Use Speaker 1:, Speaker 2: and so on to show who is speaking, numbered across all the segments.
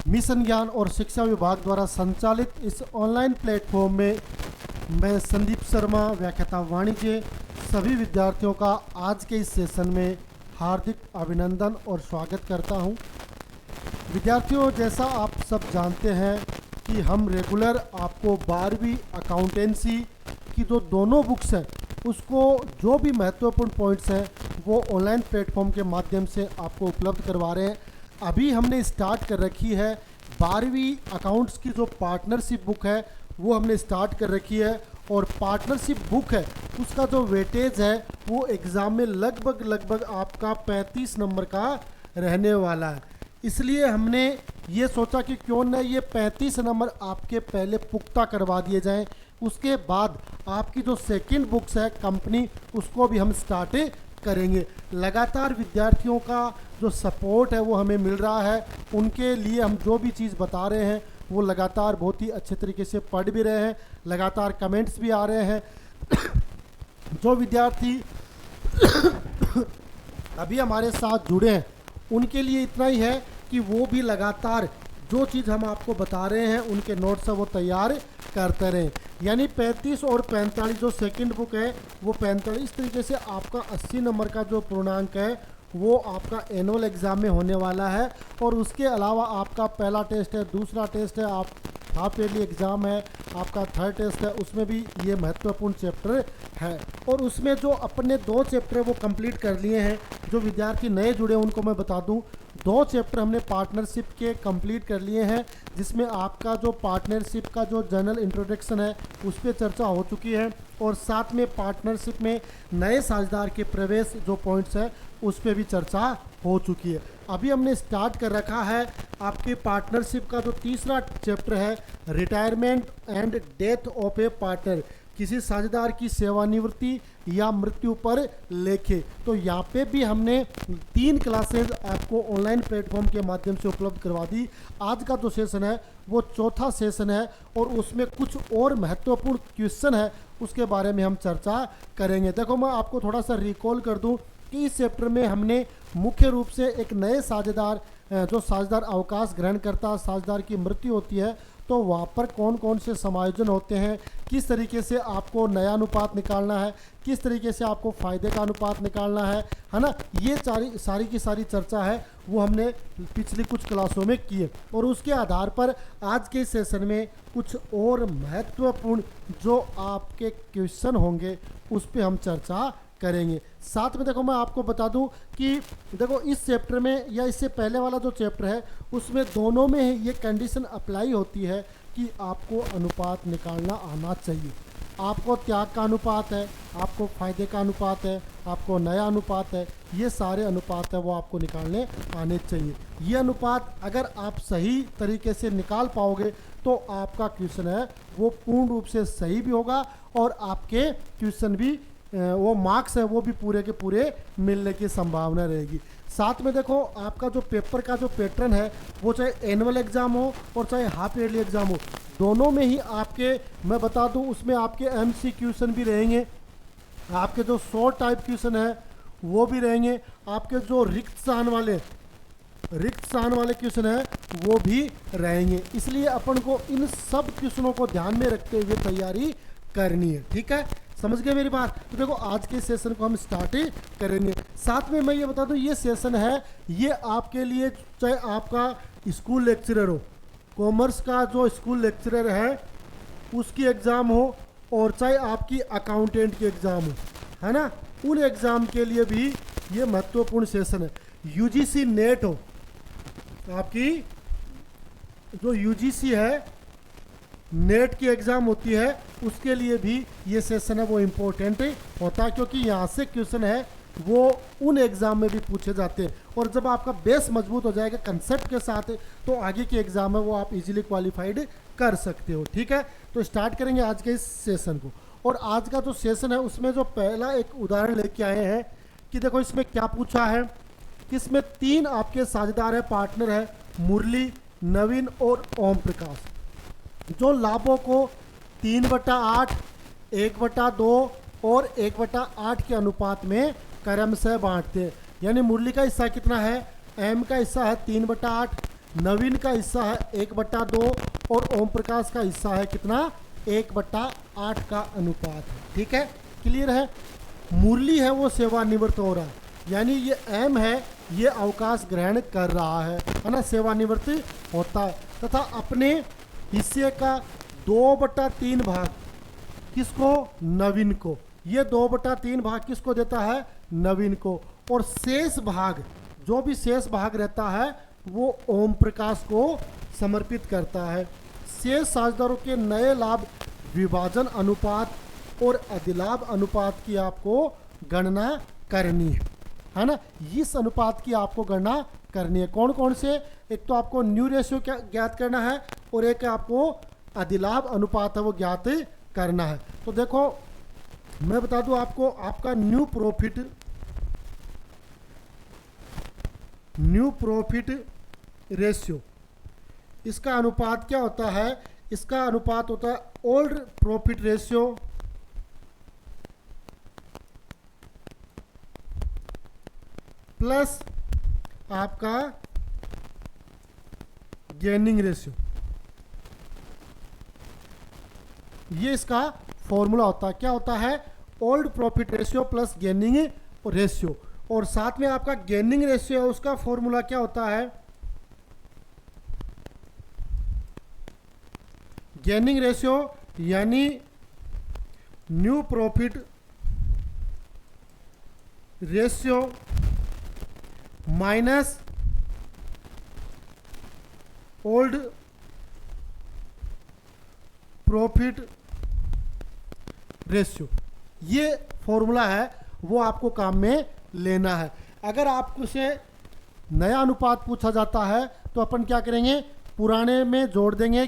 Speaker 1: Mission ज्ञान और शिक्षा विभाग द्वारा संचालित इस ऑनलाइन प्लेटफॉर्म में मैं संदीप शर्मा, व्याख्याता वाणिज्य, सभी विद्यार्थियों का आज के इस सेशन में हार्दिक अभिनंदन और स्वागत करता हूं। विद्यार्थियों, जैसा आप सब जानते हैं कि हम रेगुलर आपको 12वीं अकाउंटेंसी की जो दोनों बुक्स हैं उसको जो भी महत्वपूर्ण पॉइंट्स हैं वो ऑनलाइन प्लेटफॉर्म के माध्यम से आपको उपलब्ध करवा रहे हैं। अभी हमने स्टार्ट कर रखी है 12वीं अकाउंट्स की जो पार्टनरशिप बुक है वो हमने स्टार्ट कर रखी है, और पार्टनरशिप बुक है उसका जो वेटेज है वो एग्ज़ाम में लगभग आपका 35 नंबर का रहने वाला है। इसलिए हमने ये सोचा कि क्यों ना ये 35 नंबर आपके पहले पुख्ता करवा दिए जाएं, उसके बाद आपकी जो सेकंड बुक्स है कंपनी उसको भी हम स्टार्ट करेंगे। लगातार विद्यार्थियों का जो सपोर्ट है वो हमें मिल रहा है, उनके लिए हम जो भी चीज़ बता रहे हैं वो लगातार बहुत ही अच्छे तरीके से पढ़ भी रहे हैं, लगातार कमेंट्स भी आ रहे हैं। जो विद्यार्थी अभी हमारे साथ जुड़े हैं उनके लिए इतना ही है कि वो भी लगातार जो चीज़ हम आपको बता रहे हैं उनके नोट्स है वो तैयार करते रहें। यानी 35 और 45 जो सेकंड बुक है वो 45 इस तरीके से आपका 80 नंबर का जो पूर्णांक है वो आपका एनुअल एग्ज़ाम में होने वाला है। और उसके अलावा आपका पहला टेस्ट है, दूसरा टेस्ट है, आप हाफ ईयरली एग्ज़ाम है, आपका थर्ड टेस्ट है, उसमें भी ये महत्वपूर्ण चैप्टर है। और उसमें जो अपने 2 चैप्टर वो कंप्लीट कर लिए हैं, जो विद्यार्थी नए जुड़े हैं उनको मैं बता दूं 2 चैप्टर हमने पार्टनरशिप के कंप्लीट कर लिए हैं, जिसमें आपका जो पार्टनरशिप का जो जनरल इंट्रोडक्शन है उस पर चर्चा हो चुकी है, और साथ में पार्टनरशिप में नए साझेदार के प्रवेश जो पॉइंट्स है उस पर भी चर्चा हो चुकी है। अभी हमने स्टार्ट कर रखा है आपके पार्टनरशिप का जो तीसरा चैप्टर है, retirement and death of A partner, किसी साझेदार की सेवानिवृत्ति या मृत्यु पर लेखे। तो यहाँ पे भी हमने 3 क्लासेज आपको ऑनलाइन प्लेटफॉर्म के माध्यम से उपलब्ध करवा दी। आज का जो सेशन है वो चौथा सेशन है, और उसमें कुछ और महत्वपूर्ण क्वेश्चन है उसके बारे में हम चर्चा करेंगे। देखो, मैं आपको थोड़ा सा रिकॉल कर दूं कि इस चैप्टर में हमने मुख्य रूप से एक नए साझेदार, जो साझेदार अवकाश ग्रहण करता, साझेदार की मृत्यु होती है तो वहाँ पर कौन कौन से समायोजन होते हैं, किस तरीके से आपको नया अनुपात निकालना है, किस तरीके से आपको फ़ायदे का अनुपात निकालना है ना, ये सारी की सारी चर्चा है वो हमने पिछली कुछ क्लासों में की है। और उसके आधार पर आज के सेशन में कुछ और महत्वपूर्ण जो आपके क्वेश्चन होंगे उस पर हम चर्चा करेंगे। साथ में देखो, मैं आपको बता दूं कि देखो इस चैप्टर में या इससे पहले वाला जो चैप्टर है उसमें दोनों में ये कंडीशन अप्लाई होती है कि आपको अनुपात निकालना आना चाहिए। आपको त्याग का अनुपात है, आपको फायदे का अनुपात है, आपको नया अनुपात है, ये सारे अनुपात है वो आपको निकालने आने चाहिए। ये अनुपात अगर आप सही तरीके से निकाल पाओगे तो आपका क्वेश्चन है वो पूर्ण रूप से सही भी होगा, और आपके क्वेश्चन भी वो मार्क्स है वो भी पूरे के पूरे मिलने की संभावना रहेगी। साथ में देखो, आपका जो पेपर का जो पैटर्न है वो चाहे एनुअल एग्ज़ाम हो और चाहे हाफ ईयरली एग्ज़ाम हो, दोनों में ही आपके मैं बता दूं उसमें आपके एमसी क्वेश्चन भी रहेंगे, आपके जो शॉर्ट टाइप क्वेश्चन है वो भी रहेंगे, आपके जो रिक्त स्थान वाले क्वेश्चन है वो भी रहेंगे। इसलिए अपन को इन सब क्वेश्चनों को ध्यान में रखते हुए तैयारी करनी है। ठीक है, समझ गए मेरी बात? तो देखो, आज के सेशन को हम स्टार्ट करेंगे। साथ में मैं ये बता दूं, ये सेशन है ये आपके लिए, चाहे आपका स्कूल लेक्चरर हो, कॉमर्स का जो स्कूल लेक्चरर है उसकी एग्ज़ाम हो, और चाहे आपकी अकाउंटेंट की एग्ज़ाम हो, है ना, उन एग्ज़ाम के लिए भी ये महत्वपूर्ण सेशन है। यूजीसी नेट हो, आपकी जो यूजीसी है नेट की एग्ज़ाम होती है उसके लिए भी ये सेशन है वो इम्पोर्टेंट होता है, क्योंकि यहाँ से क्वेश्चन है वो उन एग्ज़ाम में भी पूछे जाते हैं। और जब आपका बेस मजबूत हो जाएगा कंसेप्ट के साथ तो आगे के एग्ज़ाम है वो आप इजीली क्वालिफाइड कर सकते हो। ठीक है, तो स्टार्ट करेंगे आज के इस सेशन को। और आज का जो सेशन है उसमें जो पहला एक उदाहरण लेके आए हैं कि देखो इसमें क्या पूछा है कि इसमें 3 आपके साझेदार है, पार्टनर है, मुरली, नवीन और ओम प्रकाश, जो लाभों को 3/8, 1/2 और 1/8 के अनुपात में क्रमशः बांटते हैं। यानी मुरली का हिस्सा कितना है, एम का हिस्सा है 3/8, नवीन का हिस्सा है 1/2 और ओम प्रकाश का हिस्सा है कितना 1/8 का अनुपात है। ठीक है, क्लियर है। मुरली है वो सेवानिवृत्त हो रहा है, यानी ये एम है ये अवकाश ग्रहण कर रहा है ना, सेवानिवृत्त होता है। तथा अपने हिस्से का 2/3 भाग किसको, नवीन को, ये 2/3 भाग किसको देता है, नवीन को। और शेष भाग, जो भी शेष भाग रहता है वो ओम प्रकाश को समर्पित करता है। शेष साझेदारों के नए लाभ विभाजन अनुपात और अधिलाभ अनुपात की आपको गणना करनी है ना। इस अनुपात की आपको गणना करनी है। कौन कौन से, एक तो आपको न्यू रेशियो ज्ञात करना है और एक आपको अधिलाभ अनुपात है वो ज्ञात करना है। तो देखो मैं बता दूं आपको, आपका न्यू प्रॉफिट रेशियो, इसका अनुपात क्या होता है, इसका अनुपात होता है ओल्ड प्रॉफिट रेशियो प्लस आपका गेनिंग रेशियो। ये इसका फॉर्मूला होता है। क्या होता है, old profit ratio plus gaining ratio. और साथ में आपका गेनिंग रेशियो है, उसका फॉर्मूला क्या होता है, गेनिंग रेशियो यानी new profit ratio minus old profit ratio. ये फॉर्मूला है वो आपको काम में लेना है। अगर आपको से नया अनुपात पूछा जाता है तो अपन क्या करेंगे, पुराने में जोड़ देंगे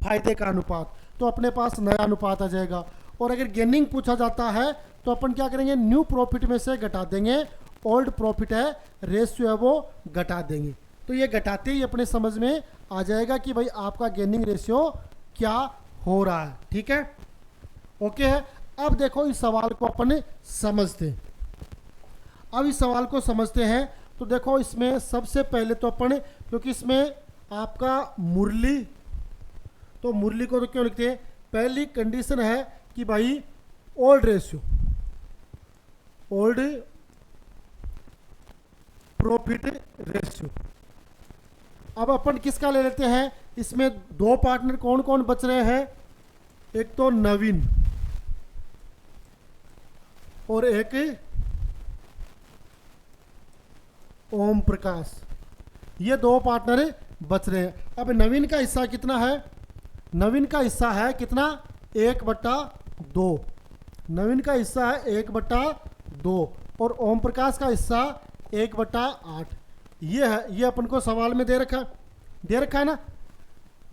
Speaker 1: फायदे का अनुपात, तो अपने पास नया अनुपात आ जाएगा। और अगर गेनिंग पूछा जाता है तो अपन क्या करेंगे, न्यू प्रॉफिट में से घटा देंगे, ओल्ड प्रॉफिट है रेशियो है वो घटा देंगे। तो ये घटाते ही अपने समझ में आ जाएगा कि भाई आपका गेनिंग रेशियो क्या हो रहा है। ठीक है, ओके है। अब देखो इस सवाल को अपन समझते हैं। अब इस सवाल को समझते हैं तो देखो इसमें सबसे पहले तो अपन, क्योंकि इसमें आपका मुरली, तो मुरली को तो क्यों लिखते हैं, पहली कंडीशन है कि भाई old ratio, old profit ratio. अब अपन किसका ले लेते हैं, इसमें दो पार्टनर कौन कौन बच रहे हैं, एक तो नवीन और एक ओम प्रकाश, ये दो पार्टनर बच रहे हैं। अब नवीन का हिस्सा कितना है, नवीन का हिस्सा है कितना 1/2, नवीन का हिस्सा है 1/2 और ओम प्रकाश का हिस्सा 1/8। ये है, ये अपन को सवाल में दे रखा है ना।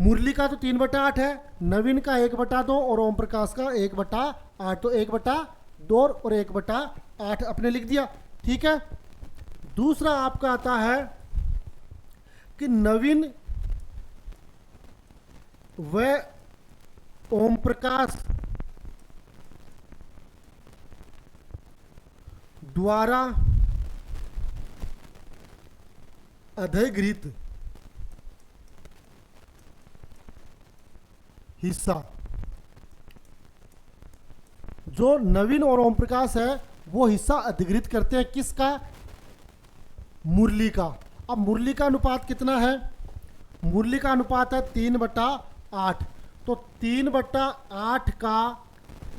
Speaker 1: मुरली का तो 3/8 है, नवीन का 1/2 और ओम प्रकाश का 1/8, तो 1/2 और 1/8 अपने लिख दिया। ठीक है, दूसरा आपका आता है कि नवीन व ओम प्रकाश द्वारा अधिगृहित हिस्सा, जो नवीन और ओम प्रकाश है वो हिस्सा अधिगृहित करते हैं किसका, मुरली का। अब मुरली का अनुपात कितना है, मुरली का अनुपात है 3/8, तो 3/8 का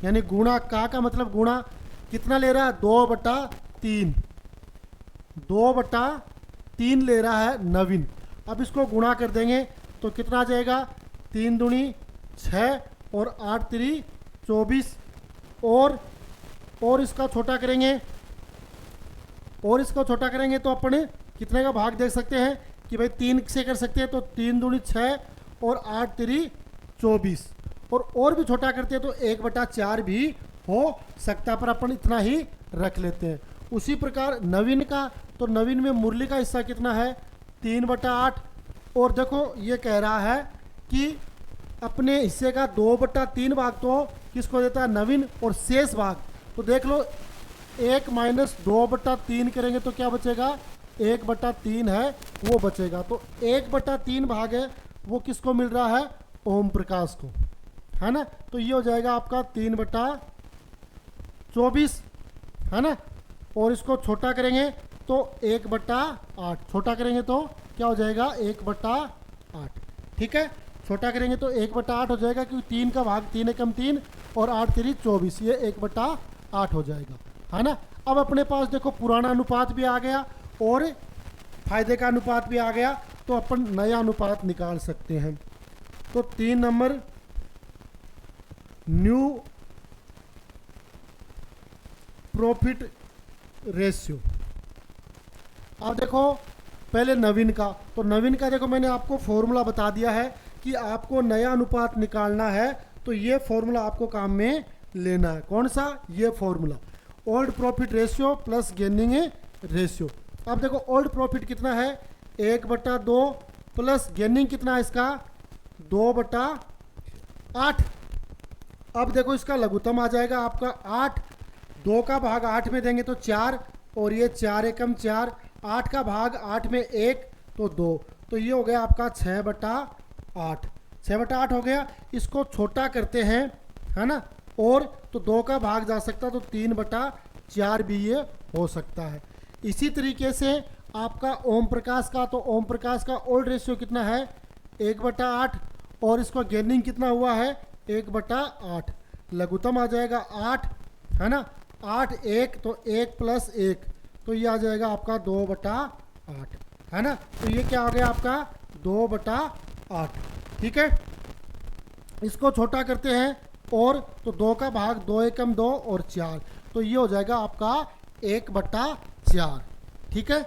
Speaker 1: यानी गुणा का मतलब गुणा कितना ले रहा है 2/3, 2/3 ले रहा है नवीन। अब इसको गुणा कर देंगे तो कितना आ जाएगा, 3 दूनी 6 और 8 3 24, और इसका छोटा करेंगे, और इसको छोटा करेंगे तो अपने कितने का भाग देख सकते हैं कि भाई 3 से कर सकते हैं, तो 3 दूनी 6 और 8 3 24, और भी छोटा करते हैं तो 1/4 भी हो सकता, पर अपन इतना ही रख लेते हैं। उसी प्रकार नवीन का, तो नवीन में मुरली का हिस्सा कितना है 3/8, और देखो ये कह रहा है कि अपने हिस्से का 2/3 भाग तो किसको देता है, नवीन, और शेष भाग तो देख लो 1 माइनस 2/3 करेंगे तो क्या बचेगा, 1/3 है वो बचेगा। तो 1/3 भाग है वो किसको मिल रहा है, ओम प्रकाश को, है ना। तो ये हो जाएगा आपका 3/24, है ना। और इसको छोटा करेंगे तो 1/8, छोटा करेंगे तो क्या हो जाएगा 1/8, ठीक है। छोटा करेंगे तो 1/8 हो जाएगा, क्योंकि 3 का भाग 3 एकम 3 और 8 3 24, ये 1/8 हो जाएगा, है ना। अब अपने पास देखो पुराना अनुपात भी आ गया और फायदे का अनुपात भी आ गया, तो अपन नया अनुपात निकाल सकते हैं। तो 3 नंबर न्यू प्रॉफिट रेशियो। अब देखो पहले नवीन का, तो नवीन का देखो मैंने आपको फॉर्मूला बता दिया है कि आपको नया अनुपात निकालना है, तो ये फॉर्मूला आपको काम में लेना है। कौन सा, ये formula, old profit ratio plus gaining ratio. अब देखो ओल्ड प्रॉफिट कितना है 1/2 प्लस गेनिंग कितना है इसका 2/8। अब देखो इसका लघुत्तम आ जाएगा आपका 8, 2 का भाग 8 में देंगे तो 4, और ये 4 एकम 4, 8 का भाग 8 में 1 तो 2, तो ये हो गया आपका 6/8, 6/8 हो गया। इसको छोटा करते हैं, है ना, और तो 2 का भाग जा सकता तो 3/4 भी ये हो सकता है। इसी तरीके से आपका ओम प्रकाश का, तो ओम प्रकाश का ओल्ड रेशियो कितना है 1/8, और इसका गेनिंग कितना हुआ है 1/8, लघुत्तम आ जाएगा 8, है ना, 8 1 तो 1 + 1 तो ये आ जाएगा आपका 2/8, है ना। तो ये क्या आ गया आपका 2/8, ठीक है। इसको छोटा करते हैं, और तो 2 का भाग 2 एकम 2 और 4, तो ये हो जाएगा आपका 1/4, ठीक है,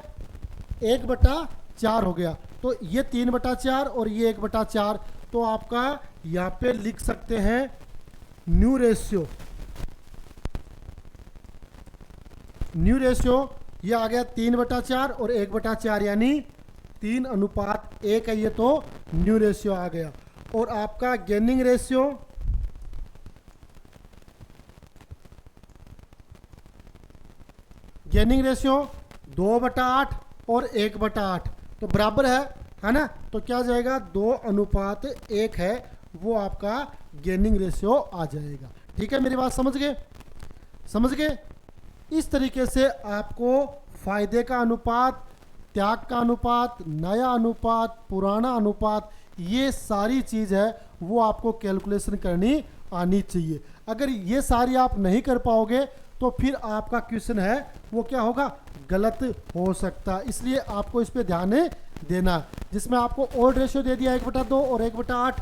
Speaker 1: 1/4 हो गया। तो ये 3/4 और ये 1/4, तो आपका यहाँ पे लिख सकते हैं न्यू रेशियो, न्यू रेशियो ये आ गया 3/4 और 1/4, यानी 3:1 है ये, तो न्यू रेशियो आ गया। और आपका गेनिंग रेशियो, गेनिंग रेशियो 2/8 और 1/8 तो बराबर है ना। तो क्या जाएगा 2:1 है, वो आपका गेनिंग रेशियो आ जाएगा, ठीक है। मेरी बात समझ गए, समझ गए। इस तरीके से आपको फायदे का अनुपात, त्याग का अनुपात, नया अनुपात, पुराना अनुपात, ये सारी चीज़ है वो आपको कैलकुलेशन करनी आनी चाहिए। अगर ये सारी आप नहीं कर पाओगे तो फिर आपका क्वेश्चन है वो क्या होगा, गलत हो सकता है। इसलिए आपको इस पे ध्यान देना है। जिसमें आपको ओल्ड रेशियो दे दिया 1/2 और 1/8,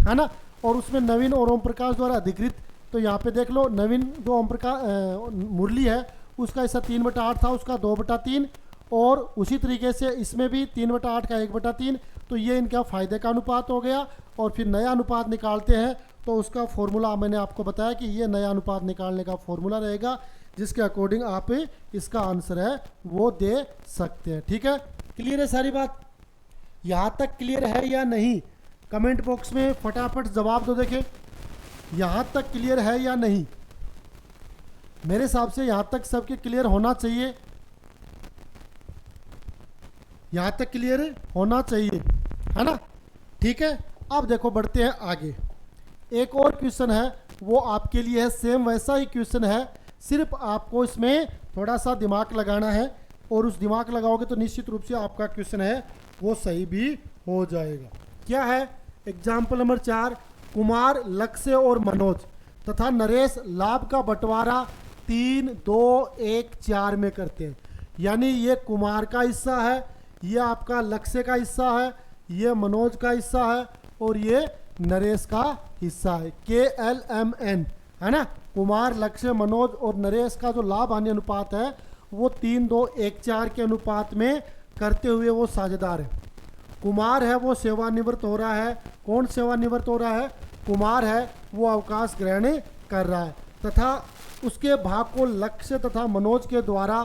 Speaker 1: है ना, और उसमें नवीन और ओम प्रकाश द्वारा अधिकृत, तो यहाँ पे देख लो नवीन जो ओम प्रकाश मुरली है उसका ऐसा 3/8 था, उसका 2/3, और उसी तरीके से इसमें भी 3/8 का 1/3, तो ये इनका फायदे का अनुपात हो गया। और फिर नया अनुपात निकालते हैं तो उसका फॉर्मूला मैंने आपको बताया कि ये नया अनुपात निकालने का फॉर्मूला रहेगा, जिसके अकॉर्डिंग आप इसका आंसर है वो दे सकते हैं, ठीक है। क्लियर है सारी बात, यहाँ तक क्लियर है या नहीं, कमेंट बॉक्स में फटाफट जवाब दो। देखें यहाँ तक क्लियर है या नहीं, मेरे हिसाब से यहाँ तक सबके क्लियर होना चाहिए, यहाँ तक क्लियर होना चाहिए, है ना, ठीक है। अब देखो बढ़ते हैं आगे। एक और क्वेश्चन है वो आपके लिए है, सेम वैसा ही क्वेश्चन है, सिर्फ आपको इसमें थोड़ा सा दिमाग लगाना है, और उस दिमाग लगाओगे तो निश्चित रूप से आपका क्वेश्चन है वो सही भी हो जाएगा। क्या है, एग्जाम्पल नंबर 4, कुमार, लक्ष्य और मनोज तथा नरेश लाभ का बंटवारा 3, 2, 1, 4 में करते हैं। यानी ये कुमार का हिस्सा है, ये आपका लक्ष्य का हिस्सा है, ये मनोज का हिस्सा है, और ये नरेश का हिस्सा है। KLMN, है ना, कुमार, लक्ष्य, मनोज और नरेश का जो लाभ हानि अनुपात है वो 3, 2, 1, 4 के अनुपात में करते हुए वो साझेदार है। कुमार है वो सेवानिवृत्त हो रहा है। कौन सेवानिवृत्त हो रहा है, कुमार है वो अवकाश ग्रहण कर रहा है, तथा उसके भाग को लक्ष्य तथा मनोज के द्वारा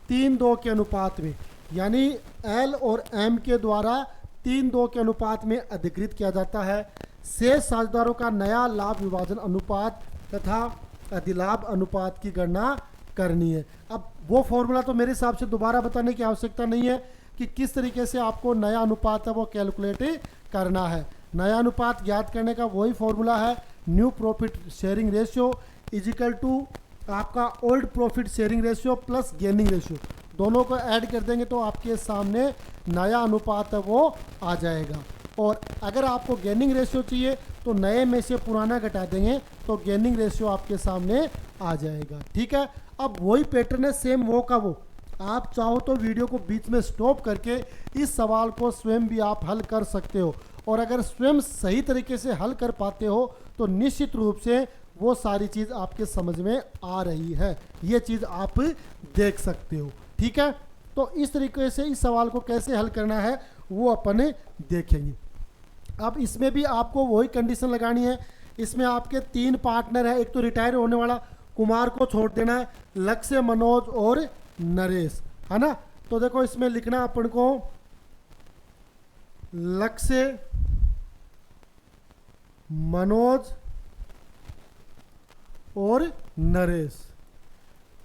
Speaker 1: 3, 2 के अनुपात में, यानी L और M के द्वारा 3, 2 के अनुपात में अधिकृत किया जाता है। शेष साझेदारों का नया लाभ विभाजन अनुपात तथा अधिलाभ अनुपात की गणना करनी है। अब वो फॉर्मूला तो मेरे हिसाब से दोबारा बताने की आवश्यकता नहीं है कि किस तरीके से आपको नया अनुपात है वो कैलकुलेट करना है। नया अनुपात ज्ञात करने का वही फॉर्मूला है, new profit sharing ratio equal to आपका old profit sharing ratio plus gaining ratio, दोनों को ऐड कर देंगे तो आपके सामने नया अनुपात है वो आ जाएगा। और अगर आपको गेनिंग रेशियो चाहिए तो नए में से पुराना घटा देंगे तो गेनिंग रेशियो आपके सामने आ जाएगा। ठीक है, अब वही पैटर्न है सेम वो का वो। आप चाहो तो वीडियो को बीच में स्टॉप करके इस सवाल को स्वयं भी आप हल कर सकते हो, और अगर स्वयं सही तरीके से हल कर पाते हो तो निश्चित रूप से वो सारी चीज़ आपके समझ में आ रही है, ये चीज़ आप देख सकते हो। ठीक है, तो इस तरीके से इस सवाल को कैसे हल करना है वो अपन देखेंगे। अब इसमें भी आपको वही कंडीशन लगानी है। इसमें आपके 3 पार्टनर है, एक तो रिटायर होने वाला कुमार को छोड़ देना है, लक्ष्य, मनोज और नरेश, है ना। तो देखो इसमें लिखना अपन को लक्ष्य, मनोज और नरेश,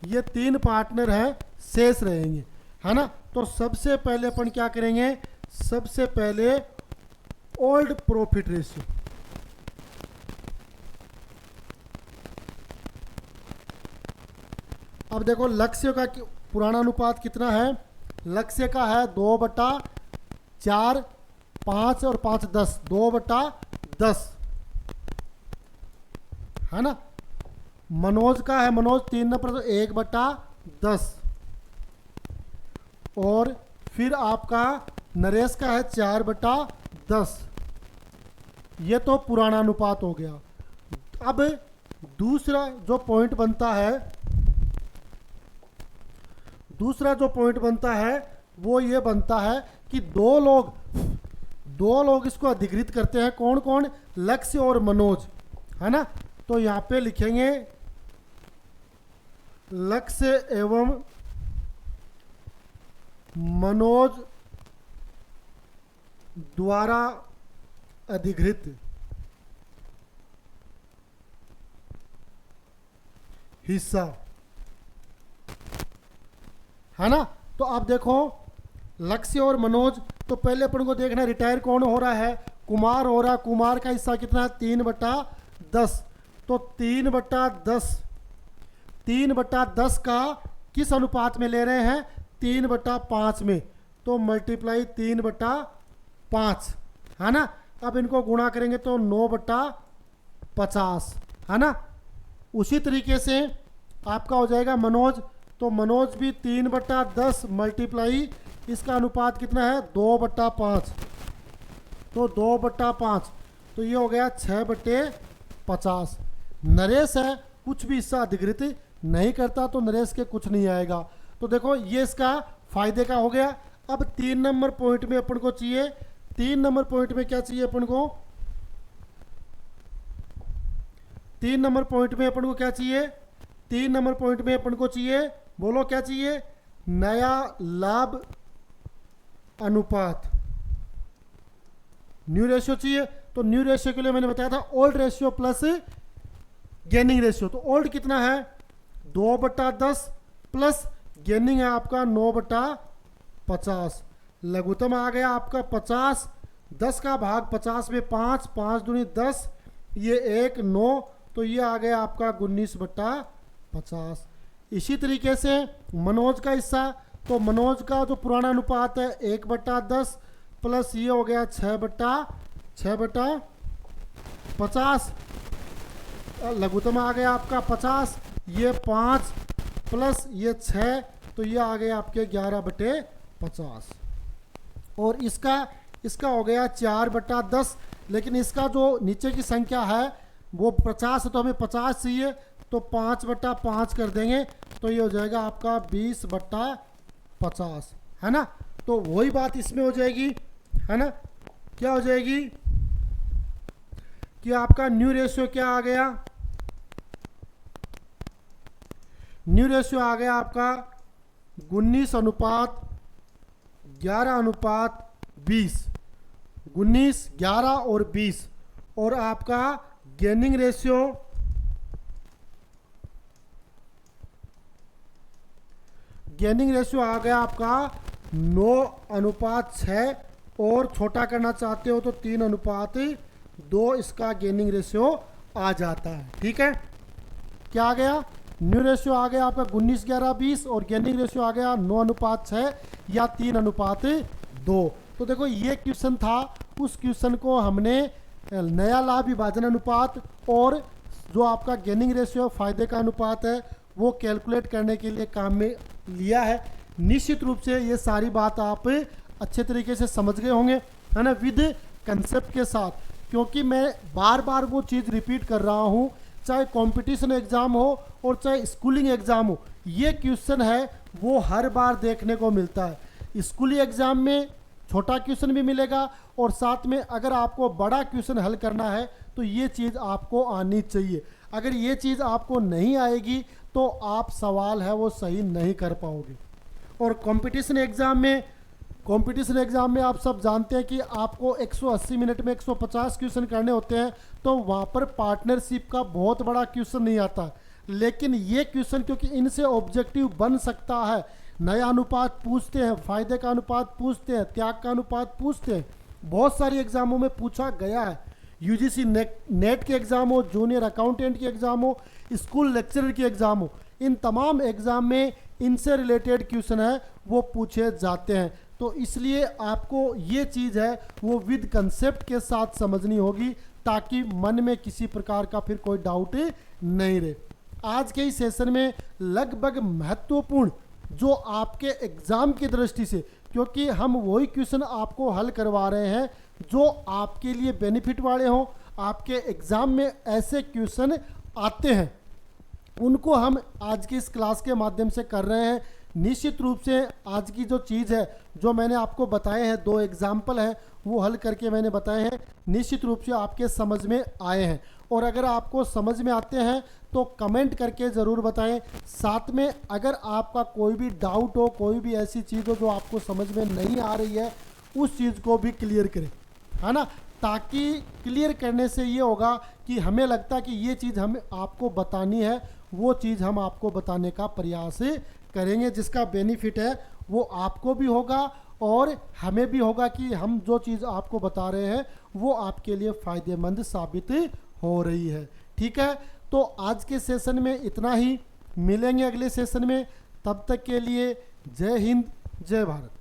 Speaker 1: ये 3 पार्टनर हैं, शेष रहेंगे, है ना। तो सबसे पहले अपन क्या करेंगे, सबसे पहले ओल्ड प्रॉफिट रेशियो। अब देखो लक्ष्य का पुराना अनुपात कितना है, लक्ष्य का है 2/4, 5 और 5 10, 2/10, है ना। मनोज का है, मनोज 3 नंबर तो 1/10, और फिर आपका नरेश का है 4/10। ये तो पुराना अनुपात हो गया। अब दूसरा जो पॉइंट बनता है, दूसरा जो पॉइंट बनता है वो ये बनता है कि दो लोग इसको अधिकृत करते हैं। कौन कौन, लक्ष्य और मनोज, है ना। तो यहाँ पे लिखेंगे लक्ष्य एवं मनोज द्वारा अधिकृत हिस्सा, है ना। तो आप देखो लक्ष्य और मनोज, तो पहले अपन को देखना रिटायर कौन हो रहा है, कुमार हो रहा है। कुमार का हिस्सा कितना है, 3/10। तो 3/10 का किस अनुपात में ले रहे हैं, 3/5 में, तो मल्टीप्लाई 3/5, है ना। अब इनको गुणा करेंगे तो 9/50, है ना। उसी तरीके से आपका हो जाएगा मनोज, तो मनोज भी 3/10 मल्टीप्लाई इसका अनुपात कितना है, 2/5, तो 2/5, तो ये हो गया 6/50। नरेश है, कुछ भी हिस्सा अधिकृत नहीं करता तो नरेश के कुछ नहीं आएगा। तो देखो ये इसका फायदे का हो गया। अब 3 नंबर पॉइंट में अपन को चाहिए, 3 नंबर पॉइंट में क्या चाहिए अपन को, 3 नंबर पॉइंट में अपन को क्या चाहिए, 3 नंबर पॉइंट में अपन को चाहिए, बोलो क्या चाहिए, नया लाभ अनुपात, न्यू रेशियो चाहिए। तो न्यू रेशियो के लिए मैंने बताया था old ratio plus gaining ratio. तो ओल्ड कितना है, 2/10 प्लस गेनिंग है आपका 9/50। लघुत्तम आ गया आपका 50, 10 का भाग 50 में 5, 5 दूनी 10, ये 1 9, तो ये आ गया आपका 19/50। इसी तरीके से मनोज का हिस्सा, तो मनोज का जो पुराना अनुपात है 1/10 प्लस ये हो गया 6/50, लघुत्तम आ गया आपका 50, ये 5 प्लस ये 6, तो ये आ गया आपके 11/50। और इसका हो गया 4/10, लेकिन इसका जो नीचे की संख्या है वो 50 है तो हमें 50 चाहिए, तो 5/5 कर देंगे, तो ये हो जाएगा आपका 20/50, है ना। तो वही बात इसमें हो जाएगी, है ना। क्या हो जाएगी कि आपका न्यू रेशियो क्या आ गया, न्यू रेशियो आ गया आपका 19:11:20, 19, 11 और 20। और आपका गेनिंग रेशियो गेनिंग रेशियो आ गया आपका 9:6 और छोटा करना चाहते हो तो 3:2 इसका गेनिंग रेशियो आ जाता है। ठीक है, क्या आ गया, न्यू रेशियो आ गया आपका 19:11:20 और गेनिंग रेशियो आ गया 9:6 या 3:2। तो देखो ये क्वेश्चन था, उस क्वेश्चन को हमने नया लाभ विभाजन अनुपात और जो आपका गेनिंग रेशियो फायदे का अनुपात है वो कैलकुलेट करने के लिए काम में लिया है। निश्चित रूप से ये सारी बात आप अच्छे तरीके से समझ गए होंगे, है ना, विद कंसेप्ट के साथ, क्योंकि मैं बार बार वो चीज़ रिपीट कर रहा हूँ, चाहे कंपटीशन एग्ज़ाम हो और चाहे स्कूलिंग एग्ज़ाम हो, ये क्वेश्चन है वो हर बार देखने को मिलता है। स्कूली एग्ज़ाम में छोटा क्वेश्चन भी मिलेगा और साथ में अगर आपको बड़ा क्वेश्चन हल करना है तो ये चीज़ आपको आनी चाहिए। अगर ये चीज़ आपको नहीं आएगी तो आप सवाल है वो सही नहीं कर पाओगे। और कंपटीशन एग्ज़ाम में आप सब जानते हैं कि आपको 180 मिनट में 150 क्वेश्चन करने होते हैं, तो वहाँ पर पार्टनरशिप का बहुत बड़ा क्वेश्चन नहीं आता। लेकिन ये क्वेश्चन क्योंकि इनसे ऑब्जेक्टिव बन सकता है, नया अनुपात पूछते हैं, फायदे का अनुपात पूछते हैं, त्याग का अनुपात पूछते हैं, बहुत सारी एग्जामों में पूछा गया है। यूजीसी नेट के एग्ज़ाम हो, जूनियर अकाउंटेंट की एग्ज़ाम हो, स्कूल लेक्चरर की एग्ज़ाम हो, इन तमाम एग्ज़ाम में इनसे रिलेटेड क्वेश्चन है वो पूछे जाते हैं। तो इसलिए आपको ये चीज़ है वो विद कंसेप्ट के साथ समझनी होगी ताकि मन में किसी प्रकार का फिर कोई डाउट नहीं रहे। आज के इस सेशन में लगभग महत्वपूर्ण जो आपके एग्ज़ाम की दृष्टि से, क्योंकि हम वही क्वेश्चन आपको हल करवा रहे हैं जो आपके लिए बेनिफिट वाले हों, आपके एग्ज़ाम में ऐसे क्वेश्चन आते हैं, उनको हम आज की इस क्लास के माध्यम से कर रहे हैं। निश्चित रूप से आज की जो चीज़ है जो मैंने आपको बताए हैं, 2 एग्जाम्पल हैं वो हल करके मैंने बताए हैं, निश्चित रूप से आपके समझ में आए हैं। और अगर आपको समझ में आते हैं तो कमेंट करके ज़रूर बताएं। साथ में अगर आपका कोई भी डाउट हो, कोई भी ऐसी चीज़ हो जो आपको समझ में नहीं आ रही है, उस चीज़ को भी क्लियर करें, है ना, ताकि क्लियर करने से ये होगा कि हमें लगता है कि ये चीज़ हमें आपको बतानी है, वो चीज़ हम आपको बताने का प्रयास करेंगे, जिसका बेनिफिट है वो आपको भी होगा और हमें भी होगा कि हम जो चीज़ आपको बता रहे हैं वो आपके लिए फ़ायदेमंद साबित हो रही है। ठीक है, तो आज के सेशन में इतना ही, मिलेंगे अगले सेशन में, तब तक के लिए जय हिंद, जय भारत।